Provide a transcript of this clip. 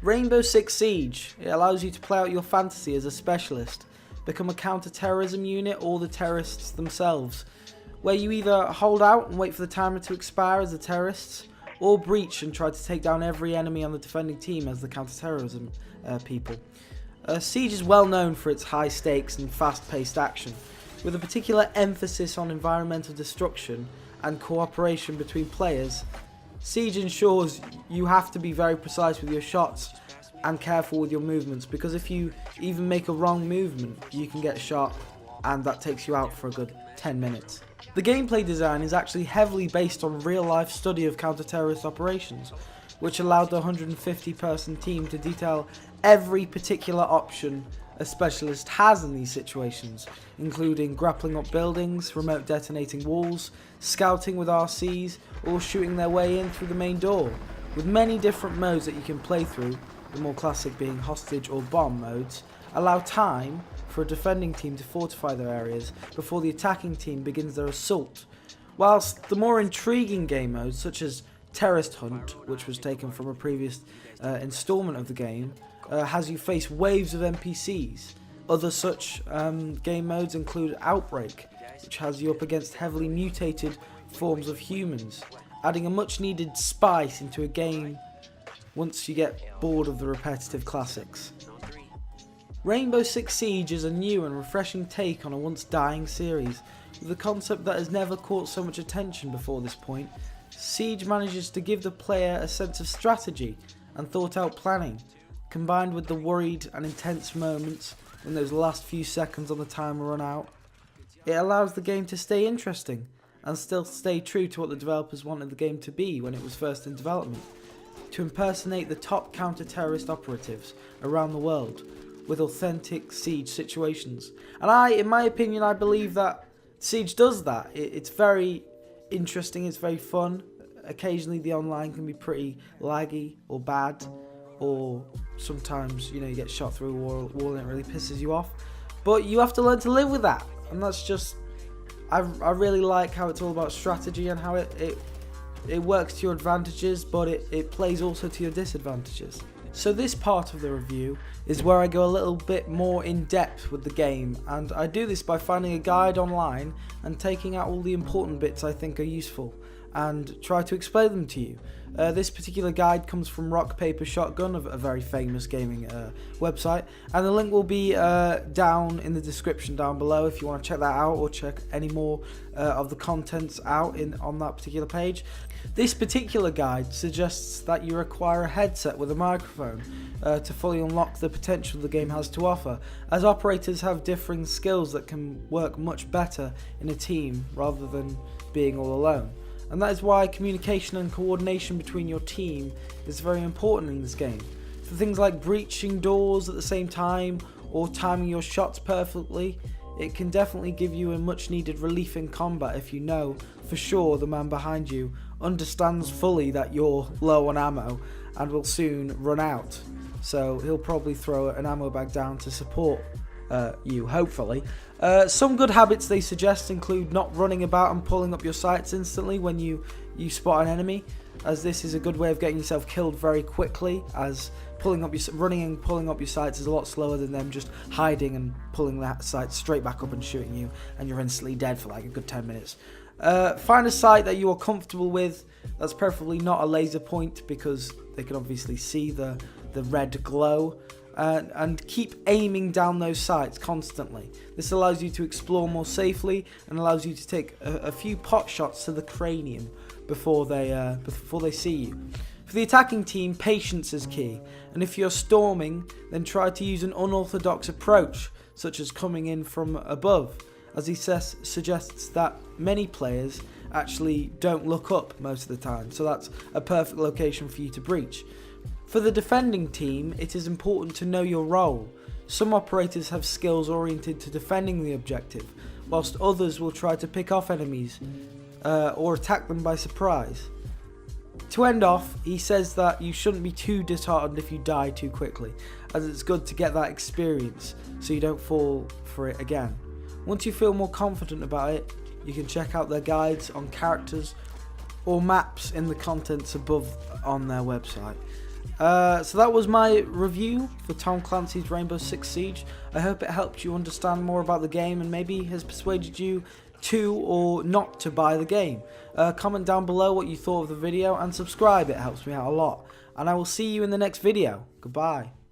Rainbow Six Siege, it allows you to play out your fantasy as a specialist, become a counter-terrorism unit or the terrorists themselves, where you either hold out and wait for the timer to expire as the terrorists, or breach and try to take down every enemy on the defending team as the counter-terrorism people. Siege is well known for its high stakes and fast-paced action, with a particular emphasis on environmental destruction and cooperation between players. Siege ensures you have to be very precise with your shots and careful with your movements, because if you even make a wrong movement, you can get shot and that takes you out for a good 10 minutes. The gameplay design is actually heavily based on real-life study of counter-terrorist operations, which allowed the 150-person team to detail every particular option a specialist has in these situations, including grappling up buildings, remote detonating walls, scouting with RCs, or shooting their way in through the main door, with many different modes that you can play through, the more classic being hostage or bomb modes, allow time for a defending team to fortify their areas before the attacking team begins their assault, whilst the more intriguing game modes such as Terrorist Hunt, which was taken from a previous installment of the game, has you face waves of NPCs. Other such game modes include Outbreak, which has you up against heavily mutated forms of humans, adding a much needed spice into a game once you get bored of the repetitive classics. Rainbow Six Siege is a new and refreshing take on a once dying series, with a concept that has never caught so much attention before this point. Siege manages to give the player a sense of strategy and thought out planning, combined with the worried and intense moments when those last few seconds on the timer run out. It allows the game to stay interesting and still stay true to what the developers wanted the game to be when it was first in development, to impersonate the top counter-terrorist operatives around the world with authentic Siege situations. And in my opinion, I believe that Siege does that. It's very interesting, it's very fun. Occasionally the online can be pretty laggy or bad, or sometimes you get shot through a wall and it really pisses you off. But you have to learn to live with that, and that's just, I really like how it's all about strategy and how it works to your advantages, but it plays also to your disadvantages. So this part of the review is where I go a little bit more in depth with the game, and I do this by finding a guide online and taking out all the important bits I think are useful and try to explain them to you. This particular guide comes from Rock Paper Shotgun, a very famous gaming website, and the link will be down in the description down below if you want to check that out or check any more of the contents out on that particular page. This particular guide suggests that you require a headset with a microphone to fully unlock the potential the game has to offer, as operators have differing skills that can work much better in a team rather than being all alone. And that is why communication and coordination between your team is very important in this game. For things like breaching doors at the same time or timing your shots perfectly, it can definitely give you a much needed relief in combat if you know for sure the man behind you understands fully that you're low on ammo and will soon run out. So he'll probably throw an ammo bag down to support you, hopefully. Some good habits they suggest include not running about and pulling up your sights instantly when you spot an enemy, as this is a good way of getting yourself killed very quickly, as running and pulling up your sights is a lot slower than them just hiding and pulling that sight straight back up and shooting you, and you're instantly dead for like a good 10 minutes. Find a sight that you are comfortable with, that's preferably not a laser point because they can obviously see the red glow. And keep aiming down those sights constantly. This allows you to explore more safely and allows you to take a few pot shots to the cranium before they see you. For the attacking team, patience is key, and if you're storming, then try to use an unorthodox approach, such as coming in from above, as he suggests that many players actually don't look up most of the time, so that's a perfect location for you to breach. For the defending team, it is important to know your role. Some operators have skills oriented to defending the objective, whilst others will try to pick off enemies or attack them by surprise. To end off, he says that you shouldn't be too disheartened if you die too quickly, as it's good to get that experience so you don't fall for it again. Once you feel more confident about it, you can check out their guides on characters or maps in the contents above on their website. So that was my review for Tom Clancy's Rainbow Six Siege. I hope it helped you understand more about the game and maybe has persuaded you to or not to buy the game. Comment down below what you thought of the video and subscribe, it helps me out a lot. And I will see you in the next video. Goodbye.